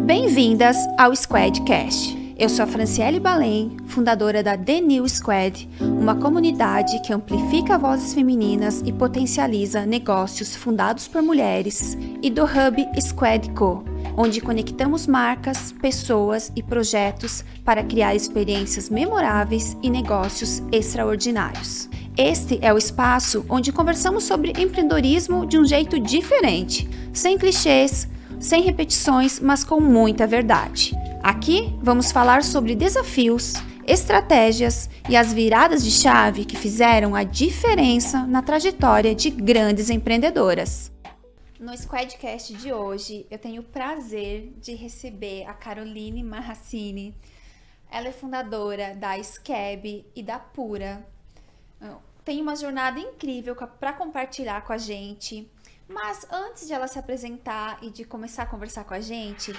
Bem-vindas ao Squadcast. Eu sou a Franciele Balém, fundadora da The New Squad, uma comunidade que amplifica vozes femininas e potencializa negócios fundados por mulheres, e do Hub Squad Co, onde conectamos marcas, pessoas e projetos para criar experiências memoráveis e negócios extraordinários. Este é o espaço onde conversamos sobre empreendedorismo de um jeito diferente, sem clichês, sem repetições, mas com muita verdade. Aqui vamos falar sobre desafios, estratégias e as viradas de chave que fizeram a diferença na trajetória de grandes empreendedoras. No Squadcast de hoje, eu tenho o prazer de receber a Caroline Marracini. Ela é fundadora da Scab e da Pura. Tem uma jornada incrível para compartilhar com a gente. Mas antes de ela se apresentar e de começar a conversar com a gente,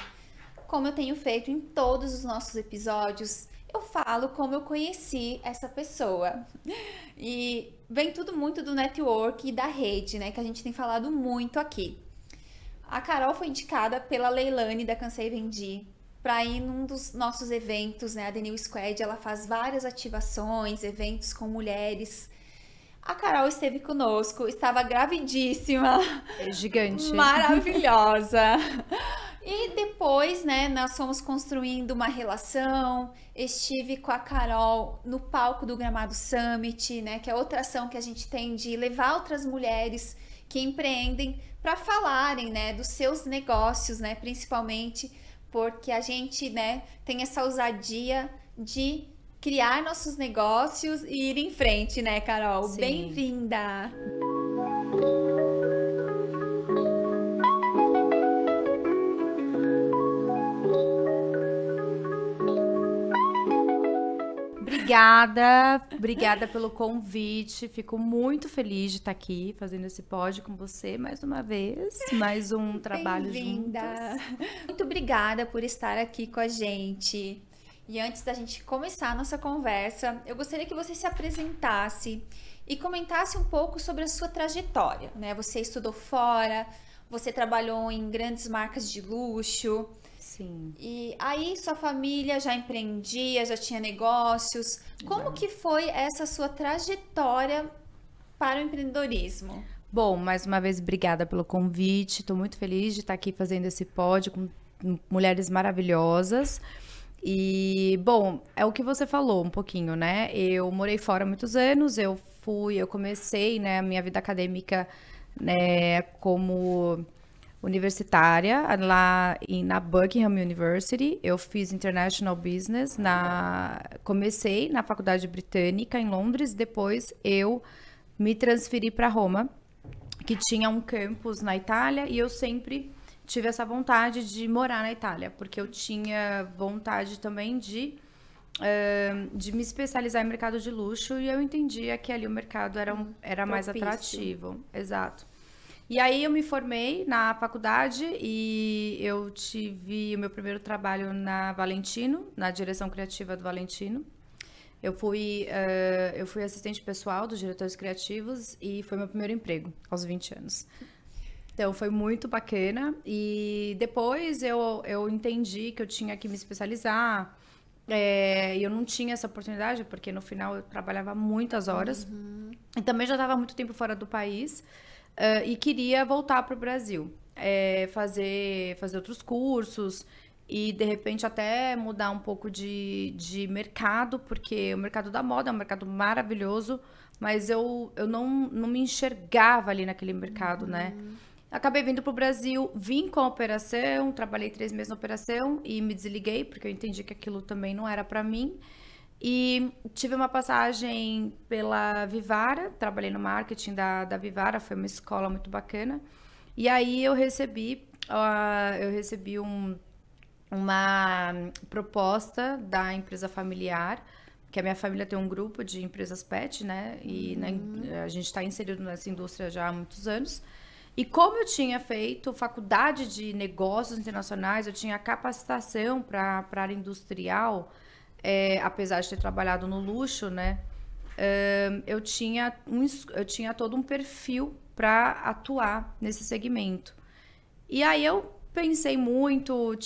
como eu tenho feito em todos os nossos episódios, eu falo como eu conheci essa pessoa. E vem tudo muito do network e da rede, né? Que a gente tem falado muito aqui. A Carol foi indicada pela Leilane da Cansei Vendi para ir num dos nossos eventos, né? A The New Squad, ela faz várias ativações, eventos com mulheres. A Carol esteve conosco, estava gravidíssima. É gigante. Maravilhosa. E depois, né, nós fomos construindo uma relação. Estive com a Carol no palco do Gramado Summit, né, que é outra ação que a gente tem de levar outras mulheres que empreendem para falarem, né, dos seus negócios, né, principalmente porque a gente, né, tem essa ousadia de criar nossos negócios e ir em frente, né, Carol? Sim. Bem-vinda! Obrigada pelo convite. Fico muito feliz de estar aqui fazendo esse pod com você mais uma vez, mais um trabalho Bem-vinda. juntas. Muito obrigada por estar aqui com a gente. E antes da gente começar a nossa conversa, eu gostaria que você se apresentasse e comentasse um pouco sobre a sua trajetória, né? Você estudou fora, você trabalhou em grandes marcas de luxo. Sim. E aí sua família já empreendia, já tinha negócios. Como que foi essa sua trajetória para o empreendedorismo? Bom, mais uma vez, obrigada pelo convite. Estou muito feliz de estar aqui fazendo esse pod com mulheres maravilhosas. E, bom, é o que você falou um pouquinho, né? Eu morei fora há muitos anos, eu comecei, né, a minha vida acadêmica, né, como universitária lá na Buckingham University. Eu fiz International Business, comecei na Faculdade Britânica em Londres, depois eu me transferi para Roma, que tinha um campus na Itália, e eu sempre tive essa vontade de morar na Itália, porque eu tinha vontade também de me especializar em mercado de luxo, e eu entendia que ali o mercado era mais atrativo. Exato. E aí eu me formei na faculdade e eu tive o meu primeiro trabalho na Valentino, na direção criativa do Valentino. Eu fui assistente pessoal dos diretores criativos e foi meu primeiro emprego aos 20 anos. Então, foi muito bacana. E depois eu entendi que eu tinha que me especializar. E eu não tinha essa oportunidade, porque no final eu trabalhava muitas horas. Uhum. E também já estava muito tempo fora do país. E queria voltar para o Brasil. Fazer outros cursos. E, de repente, até mudar um pouco de mercado. Porque o mercado da moda é um mercado maravilhoso. Mas eu não me enxergava ali naquele mercado, né? Acabei vindo para o Brasil, vim com a operação, trabalhei 3 meses na operação e me desliguei, porque eu entendi que aquilo também não era para mim. E tive uma passagem pela Vivara, trabalhei no marketing da Vivara, foi uma escola muito bacana. E aí eu recebi uma proposta da empresa familiar, que a minha família tem um grupo de empresas pet, né? E a gente está inserido nessa indústria já há muitos anos. E como eu tinha feito faculdade de negócios internacionais, eu tinha capacitação para a área industrial, apesar de ter trabalhado no luxo, né? Eu tinha todo um perfil para atuar nesse segmento. E aí eu pensei muito,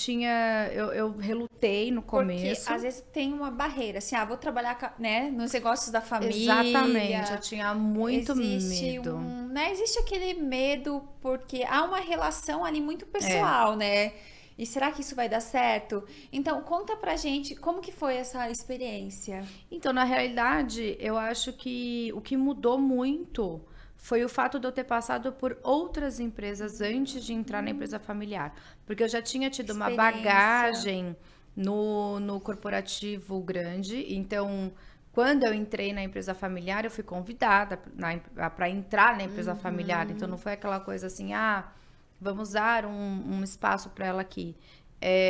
eu relutei no começo. Porque às vezes tem uma barreira, assim, vou trabalhar, né, nos negócios da família. Exatamente, eu tinha muito medo. Né, existe aquele medo porque há uma relação ali muito pessoal, né? E será que isso vai dar certo? Então, conta pra gente como que foi essa experiência. Então, na realidade, eu acho que o que mudou muito foi o fato de eu ter passado por outras empresas antes de entrar na empresa familiar. Porque eu já tinha tido uma bagagem no corporativo grande. Então, quando eu entrei na empresa familiar, eu fui convidada para entrar na empresa familiar. Então, não foi aquela coisa assim, vamos dar um espaço para ela aqui.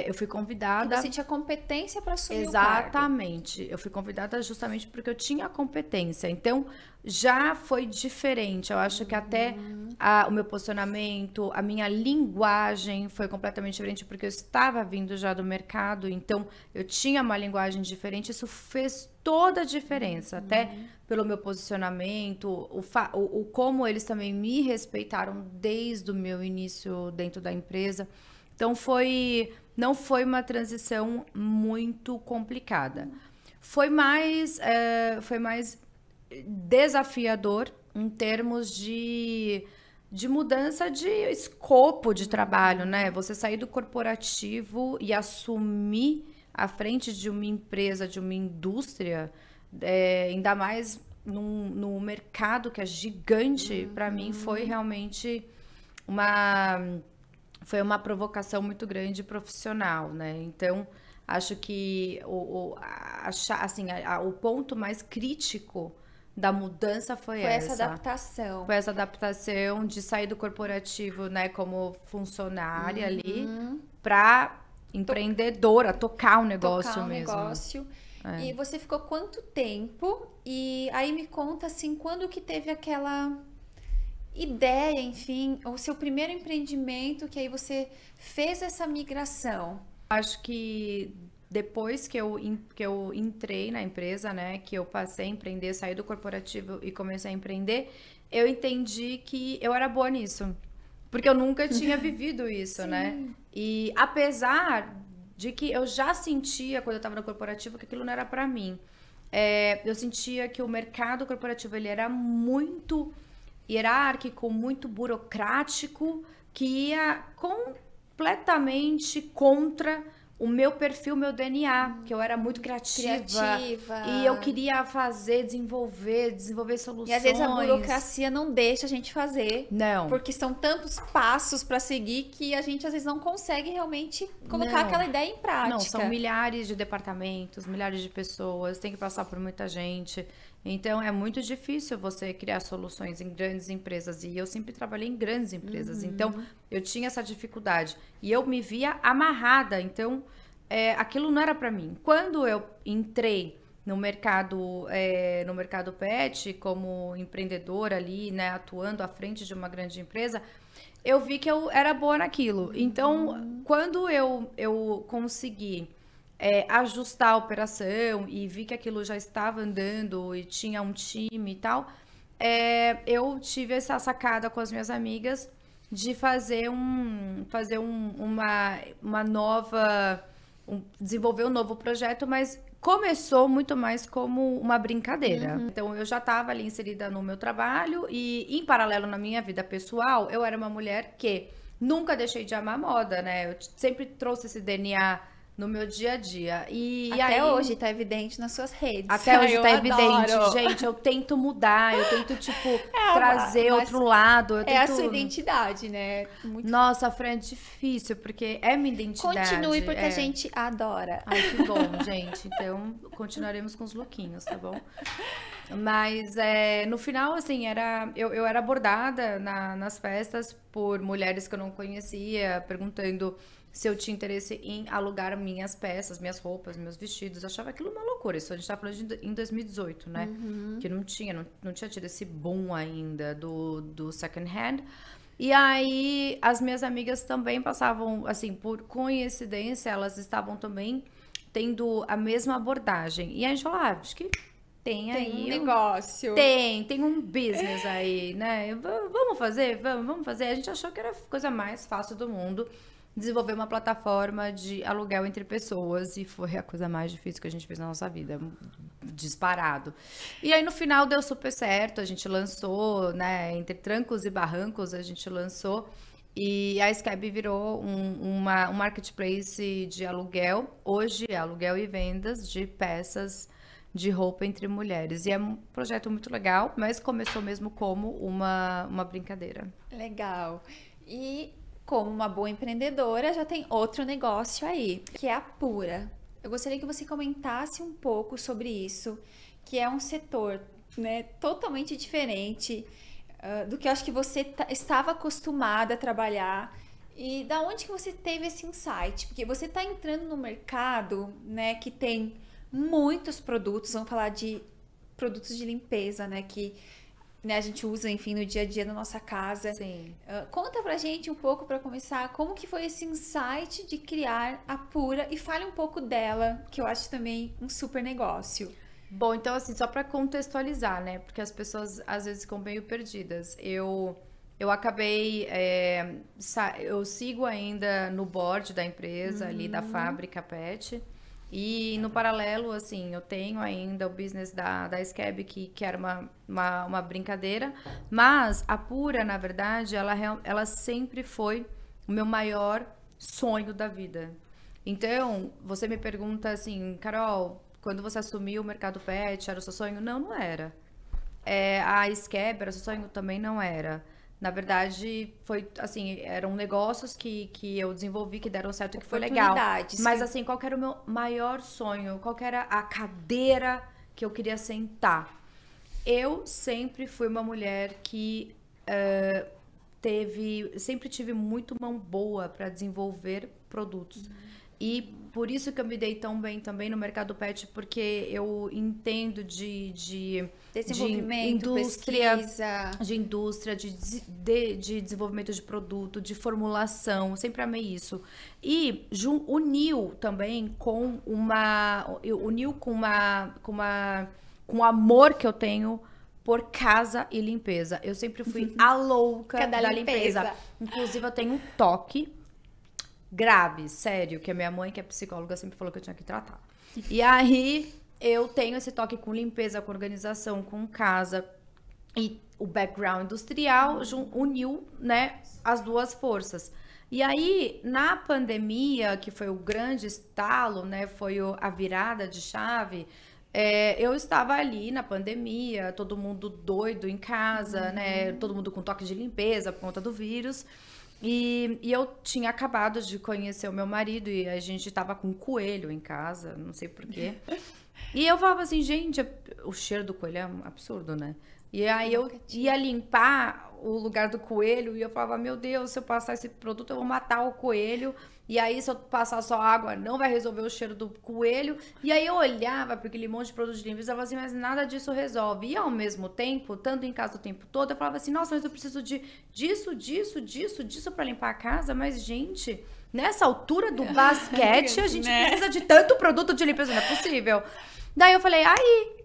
Eu fui convidada... E você tinha competência para assumir Exatamente. Eu fui convidada justamente porque eu tinha competência. Então, já foi diferente. Eu acho que até o meu posicionamento, a minha linguagem foi completamente diferente porque eu estava vindo já do mercado. Então, eu tinha uma linguagem diferente. Isso fez toda a diferença. Até pelo meu posicionamento, o como eles também me respeitaram desde o meu início dentro da empresa. Então, não foi uma transição muito complicada. Foi mais desafiador em termos de mudança de escopo de trabalho, né? Você sair do corporativo e assumir à frente de uma empresa, de uma indústria, ainda mais num mercado que é gigante, para mim foi realmente foi uma provocação muito grande profissional, né? Então, acho que o ponto mais crítico da mudança foi essa adaptação. Foi essa adaptação de sair do corporativo, né, como funcionária ali, para empreendedora, tocar o negócio mesmo. E você ficou quanto tempo? E aí me conta, assim, quando que teve aquela... ideia, enfim, o seu primeiro empreendimento, que aí você fez essa migração? Acho que depois que eu entrei na empresa, né, que eu passei a empreender, saí do corporativo e comecei a empreender, eu entendi que eu era boa nisso. Porque eu nunca tinha vivido isso, né? E apesar de que eu já sentia, quando eu estava no corporativo, que aquilo não era para mim. Eu sentia que o mercado corporativo, ele era muito hierárquico, muito burocrático, que ia completamente contra o meu perfil, meu DNA, que eu era muito criativa. E eu queria desenvolver soluções. E às vezes a burocracia não deixa a gente fazer. Não. Porque são tantos passos para seguir que a gente às vezes não consegue realmente colocar aquela ideia em prática. Não, são milhares de departamentos, milhares de pessoas, tem que passar por muita gente. Então, é muito difícil você criar soluções em grandes empresas. E eu sempre trabalhei em grandes empresas. Então, eu tinha essa dificuldade. E eu me via amarrada. Então, aquilo não era para mim. Quando eu entrei no mercado pet, como empreendedora ali, né, atuando à frente de uma grande empresa, eu vi que eu era boa naquilo. Então, quando eu consegui... ajustar a operação e vi que aquilo já estava andando e tinha um time e tal, eu tive essa sacada com as minhas amigas de desenvolver um novo projeto, mas começou muito mais como uma brincadeira. Então, eu já estava ali inserida no meu trabalho e, em paralelo na minha vida pessoal, eu era uma mulher que nunca deixei de amar moda, né? Eu sempre trouxe esse DNA no meu dia a dia. E até hoje tá evidente nas suas redes. Até hoje tá evidente. Gente, eu tento mudar, eu tento, trazer outro lado. A sua identidade, né? Nossa, Fran, é difícil, porque é minha identidade. Continue, porque a gente adora. Ai, que bom, gente. Então, continuaremos com os lookinhos, tá bom? Mas, no final, assim, eu era abordada nas festas por mulheres que eu não conhecia, perguntando se eu tinha interesse em alugar minhas peças, minhas roupas, meus vestidos. Eu achava aquilo uma loucura. Isso a gente tá falando em 2018, né? Que não tinha tido esse boom ainda do second hand. E aí, as minhas amigas também passavam, assim, por coincidência, elas estavam também tendo a mesma abordagem. E a gente falou, acho que tem aí um negócio. Tem um business aí, né? Vamos fazer? Vamos fazer. A gente achou que era a coisa mais fácil do mundo. desenvolver uma plataforma de aluguel entre pessoas e foi a coisa mais difícil que a gente fez na nossa vida, disparado. E aí no final deu super certo, a gente lançou, né, entre trancos e barrancos, a gente lançou e a Skeb virou um marketplace de aluguel, hoje é aluguel e vendas de peças de roupa entre mulheres. E é um projeto muito legal, mas começou mesmo como uma brincadeira. Legal. E como uma boa empreendedora, já tem outro negócio aí, que é a Pura. Eu gostaria que você comentasse um pouco sobre isso, que é um setor, né, totalmente diferente do que eu acho que você estava acostumada a trabalhar. E da onde que você teve esse insight? Porque você está entrando no mercado, né, que tem muitos produtos, vamos falar de produtos de limpeza, né, que, né, a gente usa, enfim, no dia a dia da nossa casa. Sim. Conta pra gente um pouco, para começar, como que foi esse insight de criar a Pura e fale um pouco dela, que eu acho também um super negócio. Bom, então assim, só para contextualizar, né, porque as pessoas às vezes ficam meio perdidas. Eu acabei, eu sigo ainda no board da empresa ali, da fábrica Pet. E no paralelo, assim, eu tenho ainda o business da Skeb, que era uma brincadeira. Mas a Pura, na verdade, ela sempre foi o meu maior sonho da vida. Então, você me pergunta assim, Carol, quando você assumiu o mercado pet, era o seu sonho? Não, não era. A Skeb era o seu sonho? Também não era. Na verdade, foi assim, eram negócios que eu desenvolvi que deram certo, que foi legal. Mas assim, qual que era o meu maior sonho? Qual que era a cadeira que eu queria sentar? Eu sempre fui uma mulher que sempre tive muito mão boa para desenvolver produtos. E por isso que eu me dei tão bem também no mercado pet, porque eu entendo de desenvolvimento, indústria, pesquisa. de indústria, de desenvolvimento de produto, de formulação, sempre amei isso. E uniu também com com o amor que eu tenho por casa e limpeza. Eu sempre fui a louca da limpeza. Inclusive, eu tenho um toque grave, sério, que a minha mãe, que é psicóloga, sempre falou que eu tinha que tratar. E aí, eu tenho esse toque com limpeza, com organização, com casa. E o background industrial uniu, né, as duas forças. E aí, na pandemia, que foi o grande estalo, né, foi a virada de chave, eu estava ali na pandemia, todo mundo doido em casa, né, todo mundo com toque de limpeza por conta do vírus. E eu tinha acabado de conhecer o meu marido e a gente tava com um coelho em casa, não sei porquê. E eu falava assim, gente, o cheiro do coelho é um absurdo, né? E aí eu ia limpar o lugar do coelho e eu falava, meu Deus, se eu passar esse produto eu vou matar o coelho. E aí se eu passar só água não vai resolver o cheiro do coelho. E aí eu olhava para aquele monte de produto de limpeza e falava assim, mas nada disso resolve. E ao mesmo tempo, estando em casa o tempo todo, eu falava assim, nossa, mas eu preciso disso para limpar a casa. Mas gente, nessa altura do basquete a gente precisa de tanto produto de limpeza, não é possível. Daí eu falei, aí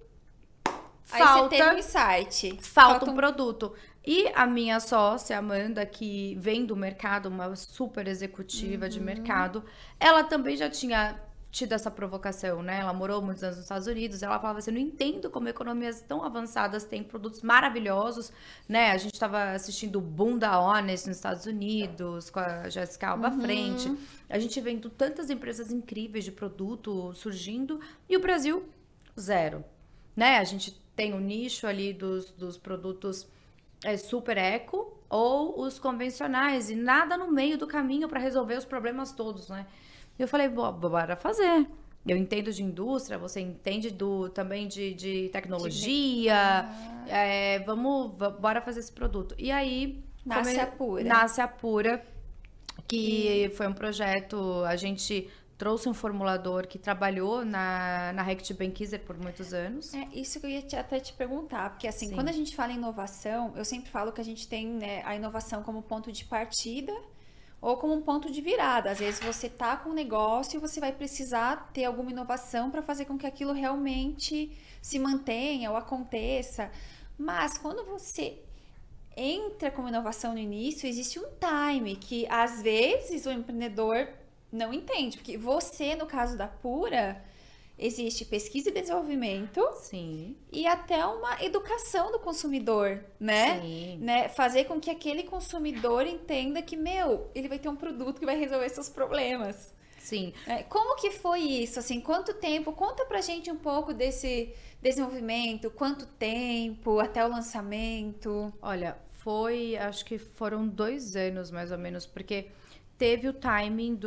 você teve um insight. Falta um produto. E a minha sócia, Amanda, que vem do mercado, uma super executiva de mercado, ela também já tinha tido essa provocação, né? Ela morou muitos anos nos Estados Unidos, ela falava assim, não entendo como economias tão avançadas têm produtos maravilhosos, né? A gente estava assistindo o boom da Honest nos Estados Unidos, com a Jessica Alba à frente. A gente vendo tantas empresas incríveis de produto surgindo, e o Brasil, zero. Né? A gente tem o nicho ali dos produtos super eco ou os convencionais e nada no meio do caminho para resolver os problemas todos, né? Eu falei, bora fazer. Eu entendo de indústria, você entende também de tecnologia, bora fazer esse produto. E aí nasce a Pura, que foi um projeto, a gente trouxe um formulador que trabalhou na Reckitt Benckiser por muitos anos. Isso que eu ia até te perguntar, porque assim, quando a gente fala em inovação, eu sempre falo que a gente tem, né, a inovação como ponto de partida ou como um ponto de virada. Às vezes você tá com um negócio e você vai precisar ter alguma inovação para fazer com que aquilo realmente se mantenha ou aconteça. Mas quando você entra como inovação no início, existe um time que às vezes o empreendedor não entende, porque você, no caso da Pura, existe pesquisa e desenvolvimento. Sim. E até uma educação do consumidor, né? Sim. Né? Fazer com que aquele consumidor entenda que, ele vai ter um produto que vai resolver seus problemas. Sim. Como que foi isso? Assim, quanto tempo? Conta pra gente um pouco desse desenvolvimento, quanto tempo até o lançamento? Olha, acho que foram 2 anos mais ou menos, porque teve o timing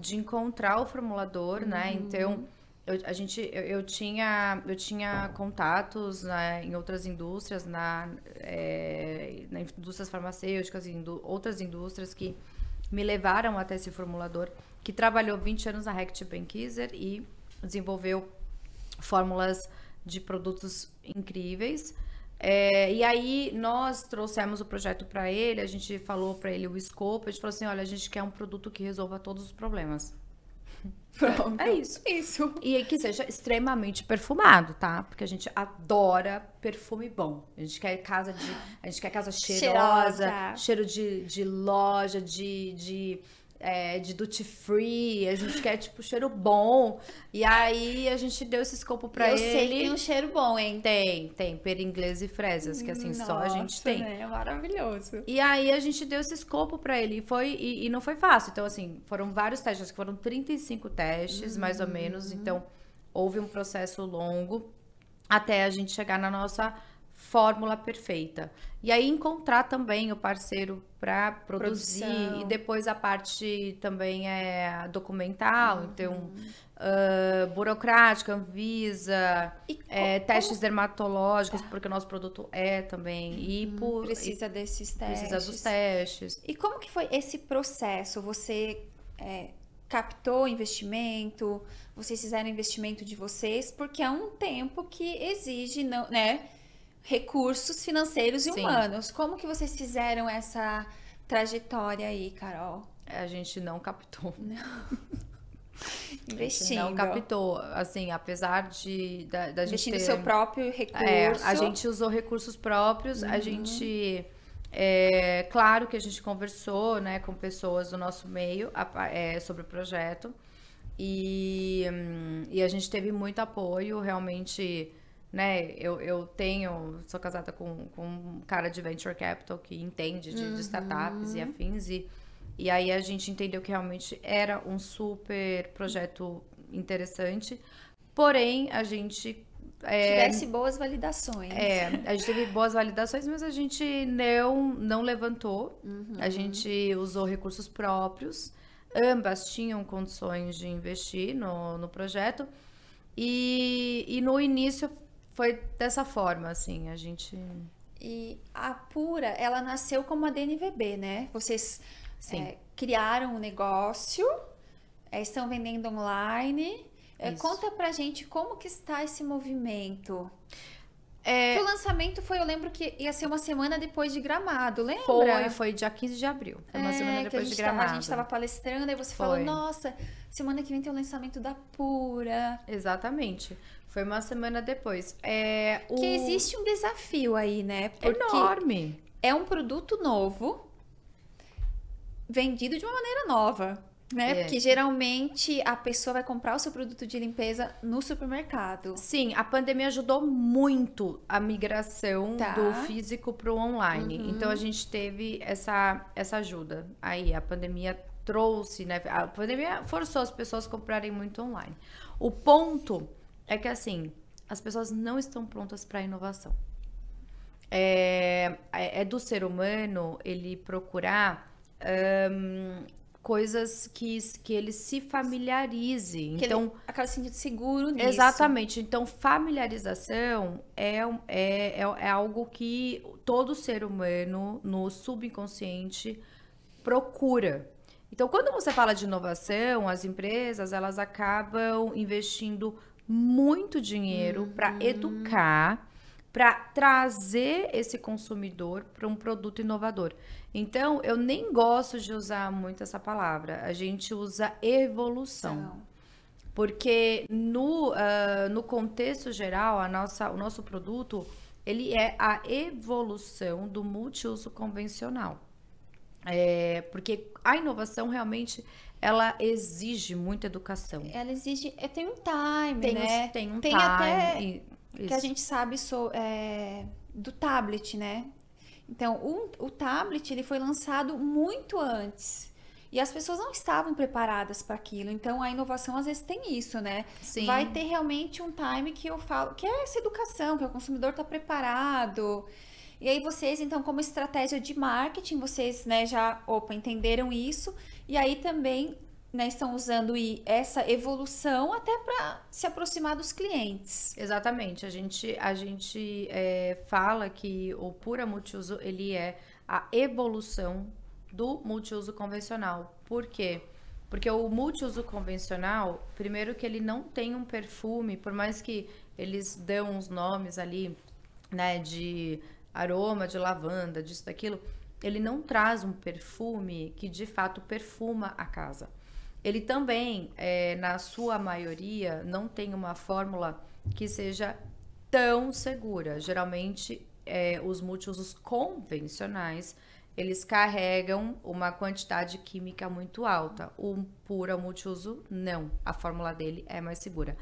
de encontrar o formulador, né? Então, eu tinha contatos, né, em outras indústrias, na indústrias farmacêuticas, outras indústrias que me levaram até esse formulador, que trabalhou 20 anos na Reckitt Benckiser e desenvolveu fórmulas de produtos incríveis. E aí nós trouxemos o projeto para ele, a gente falou para ele o escopo, a gente falou assim, olha, a gente quer um produto que resolva todos os problemas. Pronto. É isso. Isso. E que seja extremamente perfumado, tá? Porque a gente adora perfume bom. A gente quer casa cheirosa, cheiro de loja, de duty free, a gente quer, tipo, cheiro bom. E aí a gente deu esse escopo pra ele. Eu sei que tem um cheiro bom, hein? Tem pera inglesa e fresas, que assim, só a gente tem. Né? É maravilhoso. E aí a gente deu esse escopo pra ele e não foi fácil. Então, assim, foram vários testes, acho que foram 35 testes, mais ou menos. Então, houve um processo longo até a gente chegar na nossa fórmula perfeita. E aí encontrar também o parceiro para produzir. Produção. E depois a parte também é documental, então burocrática, Anvisa, testes dermatológicos, porque o nosso produto é também precisa desses testes. Precisa dos testes. E como que foi esse processo? Você captou investimento? Vocês fizeram investimento de vocês? Porque é um tempo que exige, né, recursos financeiros e humanos. Como que vocês fizeram essa trajetória aí, Carol? A gente não captou. Investindo. Não captou, assim, apesar da gente investindo seu próprio recurso. A gente usou recursos próprios, a gente... claro que a gente conversou, né, com pessoas do nosso meio sobre o projeto e a gente teve muito apoio, realmente, né, eu sou casada com um cara de Venture Capital que entende de startups e afins e aí a gente entendeu que realmente era um super projeto interessante, porém a gente tivesse boas validações. A gente teve boas validações, mas a gente não levantou. A gente usou recursos próprios. Ambas tinham condições de investir no projeto. E no início foi dessa forma, assim, a gente... E a Pura, ela nasceu como a DNVB, né? Vocês criaram um negócio, estão vendendo online... Conta pra gente como que está esse movimento. O lançamento eu lembro que ia ser uma semana depois de Gramado, lembra? Foi dia 15 de abril. Foi uma semana depois de Gramado. A gente estava palestrando e você falou, nossa, semana que vem tem o lançamento da Pura. Exatamente. Foi uma semana depois. Que existe um desafio aí, né? Porque enorme. É um produto novo, vendido de uma maneira nova. Né? Porque geralmente a pessoa vai comprar o seu produto de limpeza no supermercado. Sim, a pandemia ajudou muito a migração do físico para o online. Então a gente teve essa ajuda. Aí a pandemia trouxe, né? A pandemia forçou as pessoas a comprarem muito online. O ponto é que assim, as pessoas não estão prontas para a inovação. É do ser humano ele procurar coisas que ele se familiarize. Que então, ele acaba se sentindo seguro nisso. Exatamente. Então, familiarização é algo que todo ser humano, no subconsciente, procura. Então, quando você fala de inovação, as empresas, elas acabam investindo muito dinheiro para educar, para trazer esse consumidor para um produto inovador. Então, eu nem gosto de usar muito essa palavra. A gente usa evolução. Porque no contexto geral, o nosso produto, ele é a evolução do multiuso convencional. Porque a inovação realmente ela exige muita educação. Ela exige, tem um time, Tem, né? tem um Tem time. até que a Isso. gente sabe do tablet, né? Então, o tablet ele foi lançado muito antes. E as pessoas não estavam preparadas para aquilo. Então, a inovação às vezes tem isso, né? Sim. Vai ter realmente um time que eu falo, que é essa educação, que o consumidor está preparado. E aí vocês, então, como estratégia de marketing, vocês, né, já, entenderam isso. E aí também, né, estão usando essa evolução até para se aproximar dos clientes. Exatamente. A gente fala que o pura multiuso, ele é a evolução do multiuso convencional. Por quê? Porque o multiuso convencional, primeiro que ele não tem um perfume, por mais que eles dão uns nomes ali, né, de aroma de lavanda, disso, daquilo, ele não traz um perfume que de fato perfuma a casa. Ele também, na sua maioria, não tem uma fórmula que seja tão segura. Geralmente, os multiusos convencionais, eles carregam uma quantidade química muito alta. O pura multiuso, não. A fórmula dele é mais segura.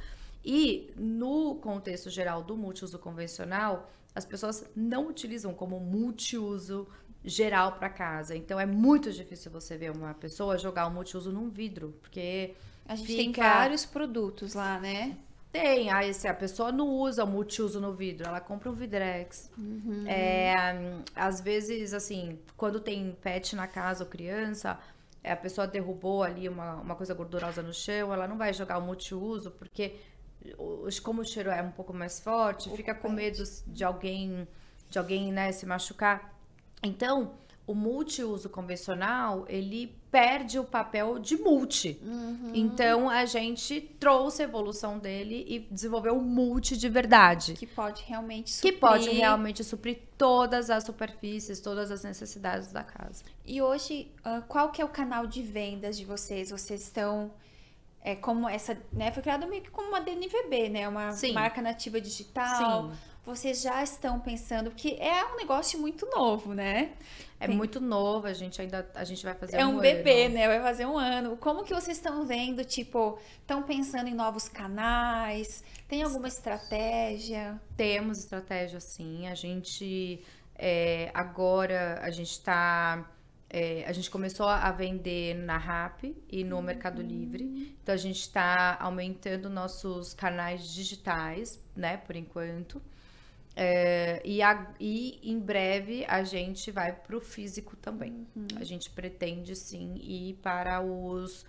E no contexto geral do multiuso convencional, as pessoas não utilizam como multiuso geral para casa. Então é muito difícil você ver uma pessoa jogar um multiuso num vidro, porque a gente tem vários produtos lá, né? Tem, aí se a pessoa não usa o multiuso no vidro, ela compra um Vidrex. Uhum. Às vezes, assim, quando tem pet na casa ou criança, a pessoa derrubou ali uma coisa gordurosa no chão, ela não vai jogar o multiuso, porque como o cheiro é um pouco mais forte, fica com medo de alguém, né, se machucar. Então, o multiuso convencional, ele perde o papel de multi. Uhum. Então, a gente trouxe a evolução dele e desenvolveu o multi de verdade. Que pode realmente suprir todas as superfícies, todas as necessidades da casa. E hoje, qual que é o canal de vendas de vocês? Vocês estão... como essa, né? Foi criado meio que como uma DNVB, né? Uma Sim. marca nativa digital. Sim. Vocês já estão pensando, porque é um negócio muito novo, né? É muito novo, a gente vai fazer um ano. É um bebê, né? Vai fazer um ano. Como que vocês estão vendo, tipo, estão pensando em novos canais? Tem alguma estratégia? Temos estratégia, sim. A gente, agora, a gente começou a vender na Rappi e no Mercado Livre. Então, a gente está aumentando nossos canais digitais, né, por enquanto. E em breve a gente vai para o físico também. A gente pretende, sim, ir para os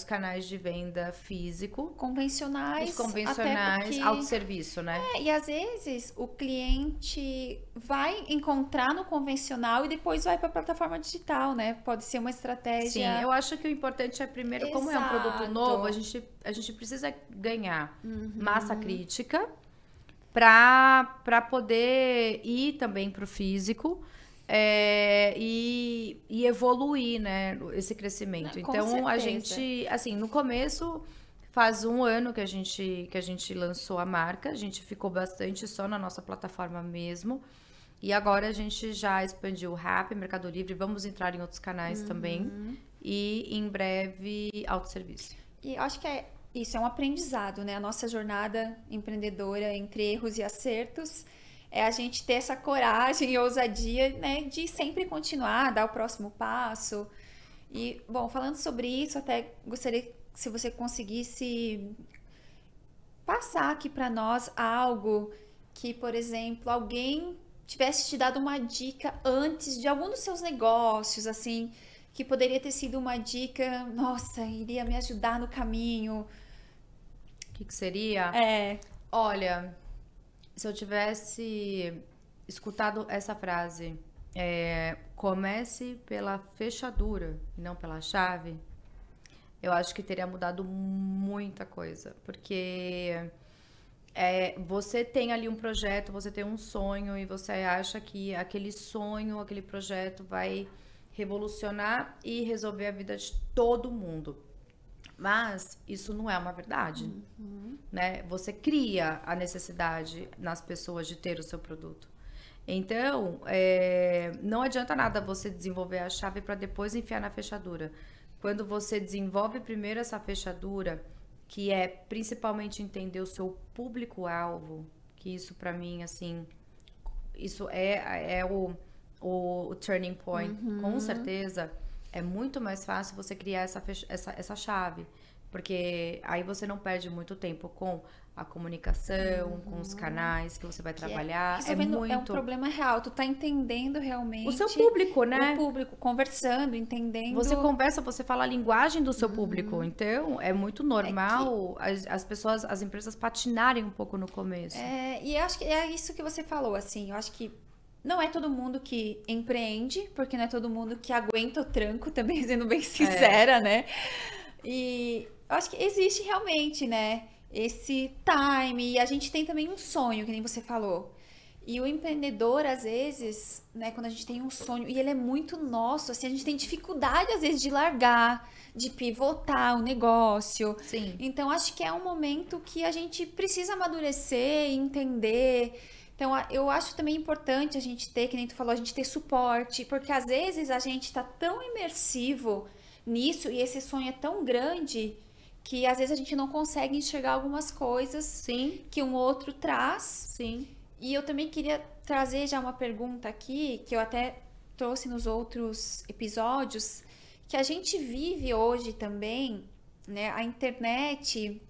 canais de venda físico. Convencionais. Os convencionais, porque... autosserviço, né? E às vezes o cliente vai encontrar no convencional e depois vai para a plataforma digital, né? Pode ser uma estratégia. Sim, eu acho que o importante é primeiro, como é um produto novo, a gente precisa ganhar massa crítica para poder ir também para o físico. E evoluir, né, esse crescimento. Então, certeza. A gente, assim, no começo, faz um ano que a gente lançou a marca, a gente ficou bastante só na nossa plataforma mesmo, e agora a gente já expandiu o Rappi, Mercado Livre, vamos entrar em outros canais também, e em breve, autosserviço. E acho que isso é um aprendizado, né, a nossa jornada empreendedora entre erros e acertos, é a gente ter essa coragem e ousadia, né, de sempre continuar, dar o próximo passo. E, bom, falando sobre isso, até gostaria se você conseguisse passar aqui para nós algo que, por exemplo, alguém tivesse te dado uma dica antes de algum dos seus negócios, assim, que poderia ter sido uma dica, nossa, iria me ajudar no caminho. O que seria? Olha... Se eu tivesse escutado essa frase, comece pela fechadura e não pela chave, eu acho que teria mudado muita coisa. Porque você tem ali um projeto, você tem um sonho e você acha que aquele sonho, aquele projeto vai revolucionar e resolver a vida de todo mundo. Mas isso não é uma verdade, né? Você cria a necessidade nas pessoas de ter o seu produto. Então, não adianta nada você desenvolver a chave para depois enfiar na fechadura. Quando você desenvolve primeiro essa fechadura, que é principalmente entender o seu público-alvo, que isso para mim, assim, isso é o turning point. Com certeza, é muito mais fácil você criar essa chave. Porque aí você não perde muito tempo com a comunicação, com os canais que você vai trabalhar. É um problema real. Tu tá entendendo realmente o seu público, né? O público, conversando, entendendo. Você conversa, você fala a linguagem do seu público. Então, é muito normal as pessoas, as empresas patinarem um pouco no começo. E eu acho que é isso que você falou, assim. Eu acho que não é todo mundo que empreende, porque não é todo mundo que aguenta o tranco, também sendo bem sincera, né? E eu acho que existe realmente, né, esse time, e a gente tem também um sonho, que nem você falou. E o empreendedor, às vezes, né, quando a gente tem um sonho, e ele é muito nosso, assim, a gente tem dificuldade, às vezes, de largar, de pivotar o negócio. Sim. Então, acho que é um momento que a gente precisa amadurecer, entender. Então, eu acho também importante a gente ter, que nem tu falou, a gente ter suporte, porque às vezes a gente tá tão imersivo nisso, e esse sonho é tão grande que às vezes a gente não consegue enxergar algumas coisas Sim. que um outro traz. Sim. E eu também queria trazer já uma pergunta aqui, que eu até trouxe nos outros episódios, que a gente vive hoje também, né? A internet,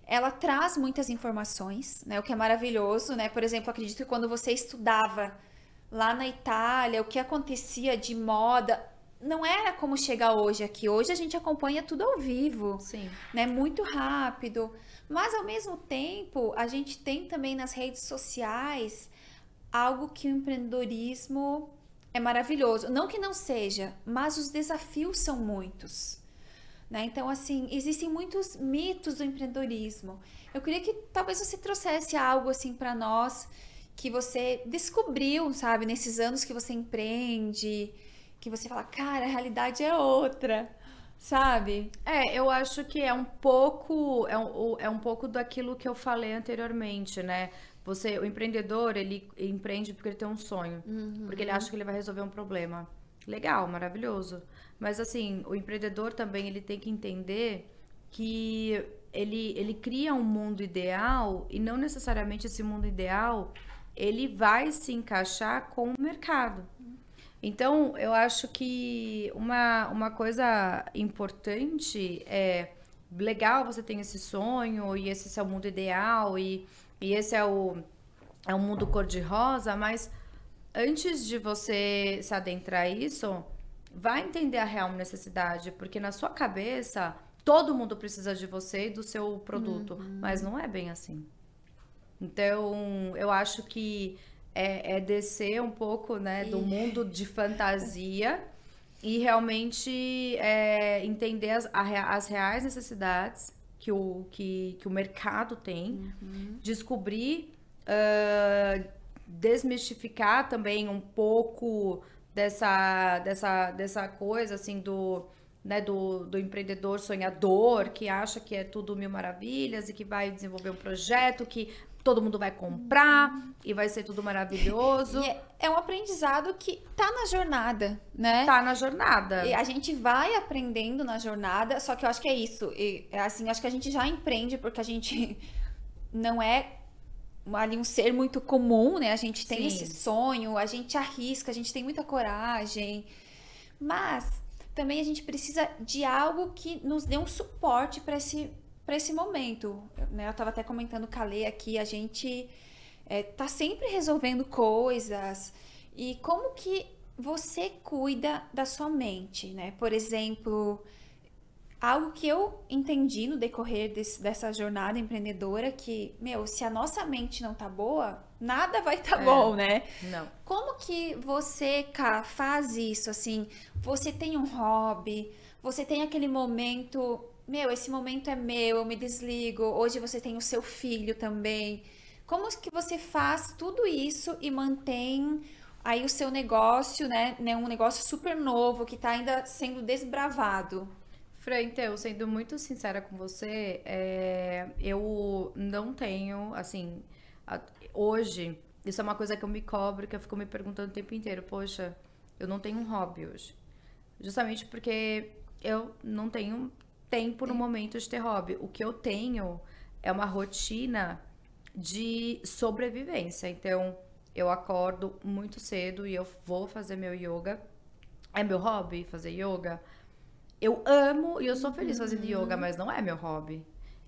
ela traz muitas informações, né? O que é maravilhoso, né? Por exemplo, acredito que quando você estudava lá na Itália, o que acontecia de moda não era como chegar hoje aqui. Hoje a gente acompanha tudo ao vivo, Sim. né? Muito rápido. Mas, ao mesmo tempo, a gente tem também nas redes sociais algo que o empreendedorismo é maravilhoso. Não que não seja, mas os desafios são muitos, né? Então, assim, existem muitos mitos do empreendedorismo. Eu queria que talvez você trouxesse algo, assim, para nós, que você descobriu, sabe? Nesses anos que você empreende, que você fala, cara, a realidade é outra, sabe? Eu acho que é um pouco daquilo que eu falei anteriormente, né? O empreendedor, ele empreende porque ele tem um sonho, porque ele acha que ele vai resolver um problema. Legal, maravilhoso. Mas assim, o empreendedor também, ele tem que entender que ele cria um mundo ideal e não necessariamente esse mundo ideal, ele vai se encaixar com o mercado. Então, eu acho que uma coisa importante legal, você tem esse sonho, e esse é o mundo ideal, e esse é o mundo cor-de-rosa, mas antes de você se adentrar isso, vai entender a real necessidade, porque na sua cabeça, todo mundo precisa de você e do seu produto, mas não é bem assim. Então, eu acho que descer um pouco, né, do mundo de fantasia e realmente entender as reais necessidades que o mercado tem, descobrir, desmistificar também um pouco dessa coisa assim do empreendedor sonhador que acha que é tudo mil maravilhas e que vai desenvolver um projeto que todo mundo vai comprar e vai ser tudo maravilhoso. E é um aprendizado que tá na jornada, né? Tá na jornada. E a gente vai aprendendo na jornada, só que eu acho que é isso. Assim, acho que a gente já empreende porque a gente não é ali um ser muito comum, né? A gente tem esse sonho, a gente arrisca, a gente tem muita coragem. Mas também a gente precisa de algo que nos dê um suporte para esse momento, né? Eu estava até comentando com a Lê aqui, a gente tá sempre resolvendo coisas. E como que você cuida da sua mente, né? Por exemplo, algo que eu entendi no decorrer dessa jornada empreendedora, que, se a nossa mente não tá boa, nada vai tá bom, né? Não. Como que você, Ká, faz isso, assim? Você tem um hobby, você tem aquele momento... esse momento é meu, eu me desligo. Hoje você tem o seu filho também. Como que você faz tudo isso e mantém aí o seu negócio, né? Um negócio super novo que tá ainda sendo desbravado? Fran, então, sendo muito sincera com você, eu não tenho, assim, hoje, isso é uma coisa que eu me cobro, que eu fico me perguntando o tempo inteiro, poxa, eu não tenho um hobby hoje. Justamente porque eu não tenho tempo no momento de ter hobby. O que eu tenho é uma rotina de sobrevivência. Então, eu acordo muito cedo e eu vou fazer meu yoga. É meu hobby fazer yoga? Eu amo e eu sou feliz fazendo yoga, mas não é meu hobby.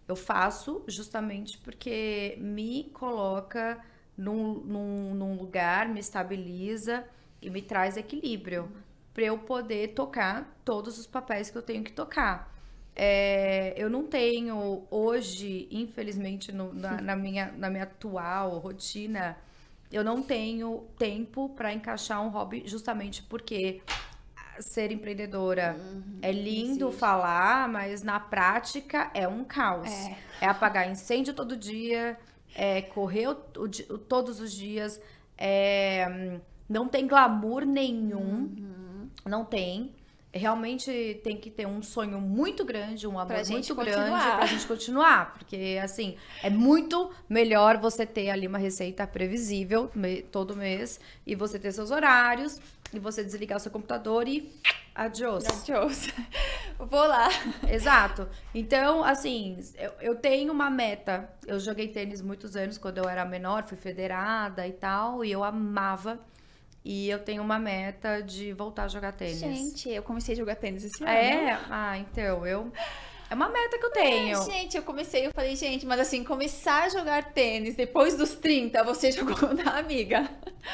Eu faço justamente porque me coloca num lugar, me estabiliza e me traz equilíbrio para eu poder tocar todos os papéis que eu tenho que tocar. Eu não tenho hoje, infelizmente, na minha atual rotina, eu não tenho tempo para encaixar um hobby justamente porque ser empreendedora é lindo falar, mas na prática é um caos. É apagar incêndio todo dia, é correr todos os dias, não tem glamour nenhum, não tem. Realmente tem que ter um sonho muito grande, um amor muito grande pra gente continuar. Porque, assim, é muito melhor você ter ali uma receita previsível todo mês e você ter seus horários e você desligar o seu computador e adiós. Adiós. Vou lá. Exato. Então, assim, eu tenho uma meta. Eu joguei tênis muitos anos quando eu era menor, fui federada e tal, e eu amava. E eu tenho uma meta de voltar a jogar tênis. Gente, eu comecei a jogar tênis esse ano. Então, é uma meta que eu tenho. Gente, eu falei, gente, mas assim, começar a jogar tênis depois dos 30, você jogou na amiga.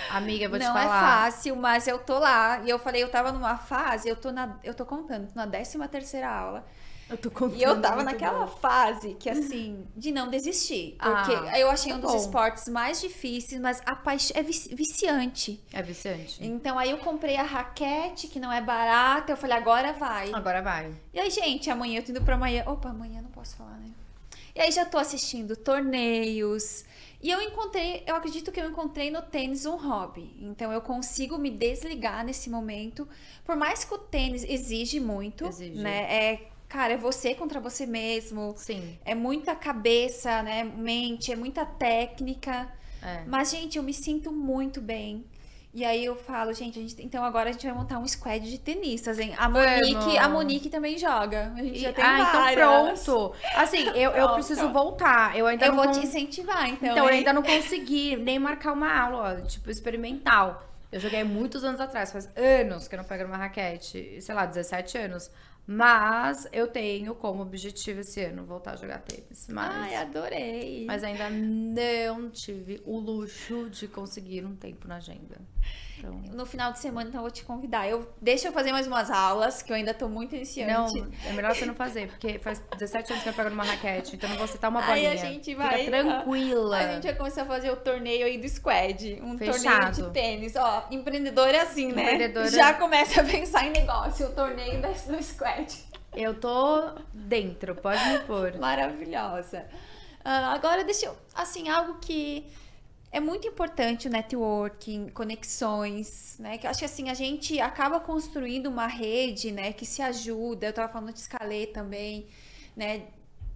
Amiga, eu vou te falar. Não é fácil, mas eu tô lá. E eu falei, eu tava numa fase, eu tô contando, na 13ª aula. Eu tô contando. E eu tava naquela fase que, assim, de não desistir. Porque eu achei um dos esportes mais difíceis, mas a paixão é viciante. É viciante. Então, aí eu comprei a raquete, que não é barata. Eu falei, agora vai. Agora vai. E aí, gente, amanhã eu tô indo pra amanhã. Opa, amanhã não posso falar, né? E aí já tô assistindo torneios. E eu acredito que eu encontrei no tênis um hobby. Então, eu consigo me desligar nesse momento. Por mais que o tênis exige muito, né? Cara, é você contra você mesmo. Sim. É muita cabeça, né? Mente, é muita técnica. Mas, gente, eu me sinto muito bem. E aí eu falo, gente, então agora a gente vai montar um squad de tenistas, hein? A Monique também joga. A gente já tem várias. Então pronto. Assim, eu preciso voltar. Eu vou te incentivar, então. Então, eu ainda não consegui nem marcar uma aula, tipo, experimental. Eu joguei muitos anos atrás, faz anos que eu não pego uma raquete. Sei lá, 17 anos. Mas eu tenho como objetivo esse ano voltar a jogar tênis. Ai, adorei. Mas ainda não tive o luxo de conseguir um tempo na agenda. Então... No final de semana, então, eu vou te convidar. Deixa eu fazer mais umas aulas, que eu ainda tô muito iniciante. Não, é melhor você não fazer, porque faz 17 anos que eu pego numa raquete, então não vou citar uma bolinha. Aí a gente vai... Fica tranquila. A gente vai começar a fazer o torneio aí do squad. Um Fechado. Torneio de tênis. Ó, empreendedor é assim, né? Empreendedora... Já começa a pensar em negócio. O torneio do squad. Eu tô dentro, pode me pôr. Maravilhosa. Agora, deixa eu... Assim, algo que... É muito importante o networking, conexões, né? Que eu acho que assim, a gente acaba construindo uma rede, né? Que se ajuda. Eu tava falando de Scalê também, né?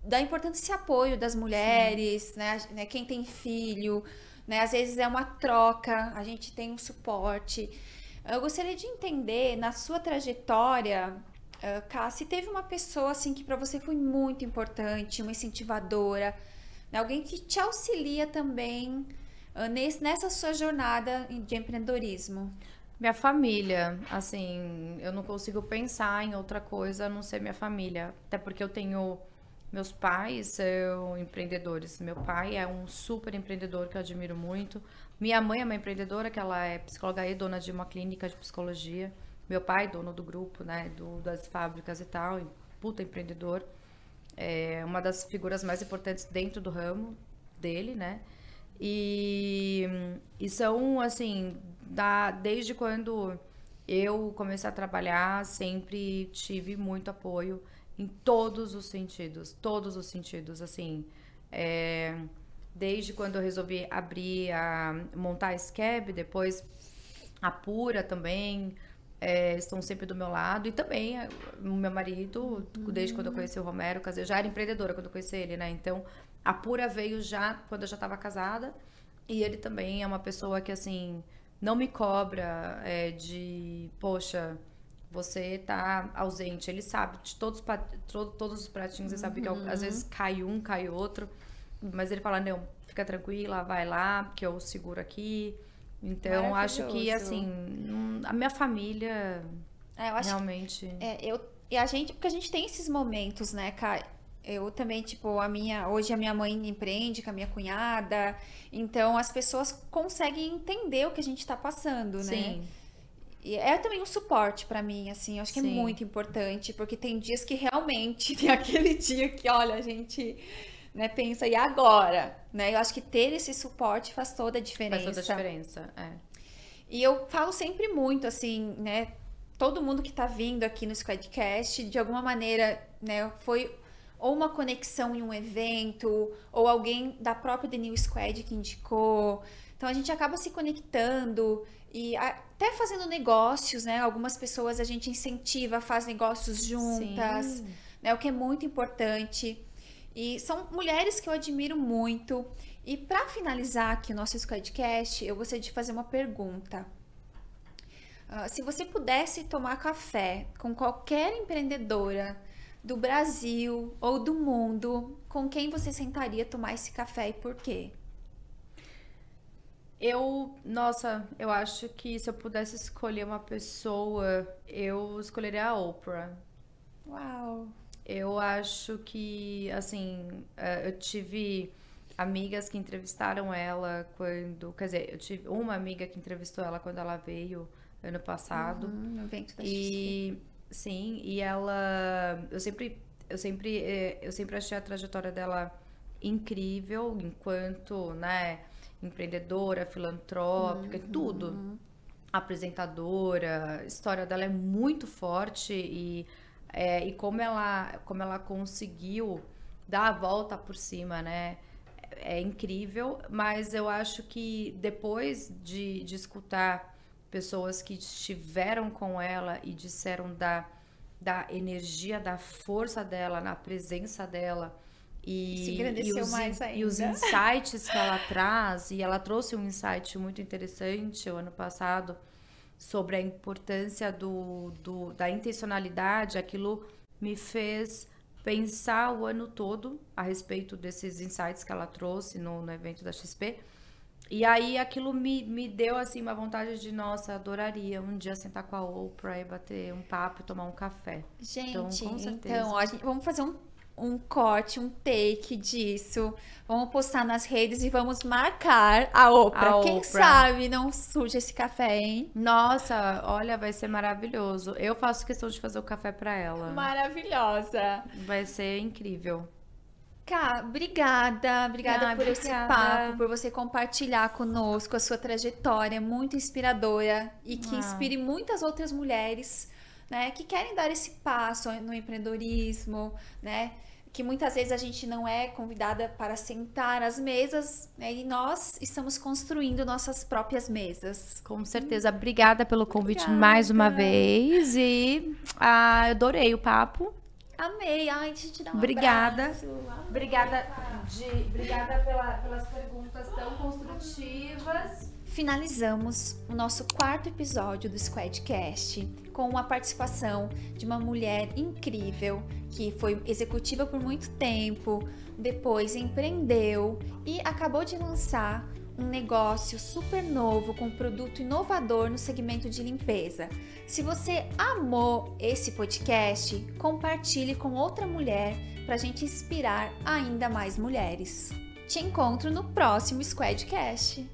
Da importância desse apoio das mulheres, né? Quem tem filho, né? Às vezes é uma troca, a gente tem um suporte. Eu gostaria de entender, na sua trajetória, Cássia, se teve uma pessoa assim que para você foi muito importante, uma incentivadora, né? Alguém que te auxilia também nessa sua jornada de empreendedorismo. Minha família, assim, eu não consigo pensar em outra coisa a não ser minha família. Até porque eu tenho... Meus pais são empreendedores. Meu pai é um super empreendedor que eu admiro muito. Minha mãe é uma empreendedora, que ela é psicóloga e dona de uma clínica de psicologia. Meu pai, dono do grupo, né, das fábricas e tal, puta empreendedor. É uma das figuras mais importantes dentro do ramo dele, né? E são, assim, desde quando eu comecei a trabalhar, sempre tive muito apoio em todos os sentidos, assim. Desde quando eu resolvi montar a Scab, depois a Pura também, estão sempre do meu lado. E também o meu marido, desde quando eu conheci o Romero, eu já era empreendedora quando eu conheci ele, né? Então, a Pura veio já quando eu já estava casada. E ele também é uma pessoa que, assim, não me cobra poxa, você tá ausente. Ele sabe de todos os pratinhos, ele sabe que às vezes cai um, cai outro. Mas ele fala, não, fica tranquila, vai lá, que eu seguro aqui. Então, acho que, assim, a minha família eu acho realmente... porque a gente tem esses momentos, né, Kai? Eu também, tipo, hoje a minha mãe empreende com a minha cunhada, então as pessoas conseguem entender o que a gente tá passando, né? Sim. E é também um suporte pra mim, assim, eu acho que é muito importante, porque tem dias que realmente, tem aquele dia que, olha, a gente, né, pensa, e agora? Né? Eu acho que ter esse suporte faz toda a diferença. Faz toda a diferença, E eu falo sempre muito, assim, né, todo mundo que tá vindo aqui no Squadcast, de alguma maneira, né, foi... ou uma conexão em um evento, ou alguém da própria The New Squad que indicou. Então, a gente acaba se conectando e até fazendo negócios, né? Algumas pessoas a gente incentiva, faz negócios juntas, né? O que é muito importante. E são mulheres que eu admiro muito. E para finalizar aqui o nosso Squadcast, eu gostaria de fazer uma pergunta. Se você pudesse tomar café com qualquer empreendedora do Brasil ou do mundo, com quem você sentaria tomar esse café e por quê? Eu acho que se eu pudesse escolher uma pessoa, eu escolheria a Oprah. Uau! Eu acho que, assim, eu tive amigas que entrevistaram ela eu tive uma amiga que entrevistou ela quando ela veio ano passado. No evento da XP. Sim, e ela... Eu sempre achei a trajetória dela incrível, enquanto, né, empreendedora, filantrópica, tudo. Apresentadora, a história dela é muito forte e como ela conseguiu dar a volta por cima, né? É incrível, mas eu acho que depois de escutar pessoas que estiveram com ela e disseram da energia, da força dela, na presença dela e os insights que ela traz, e ela trouxe um insight muito interessante o ano passado sobre a importância da intencionalidade. Aquilo me fez pensar o ano todo a respeito desses insights que ela trouxe no evento da XP. E aí aquilo me deu, assim, uma vontade de, nossa, adoraria um dia sentar com a Oprah e bater um papo e tomar um café. Gente, então, com certeza. Vamos fazer um corte, um take disso. Vamos postar nas redes e vamos marcar a Oprah. Quem sabe não surge esse café, hein? Nossa, olha, vai ser maravilhoso. Eu faço questão de fazer o café pra ela. Maravilhosa. Vai ser incrível. Cá, obrigada por esse papo, por você compartilhar conosco a sua trajetória muito inspiradora e que inspire muitas outras mulheres, né, que querem dar esse passo no empreendedorismo, né, que muitas vezes a gente não é convidada para sentar às mesas, né, e nós estamos construindo nossas próprias mesas. Com certeza. Obrigada pelo convite mais uma vez e adorei o papo. Amei. Ai, deixa eu te dar um abraço. Obrigada pelas perguntas tão construtivas. Finalizamos o nosso 4º episódio do Squadcast com uma participação de uma mulher incrível que foi executiva por muito tempo, depois empreendeu e acabou de lançar um negócio super novo com um produto inovador no segmento de limpeza. Se você amou esse podcast, compartilhe com outra mulher para a gente inspirar ainda mais mulheres. Te encontro no próximo Squadcast.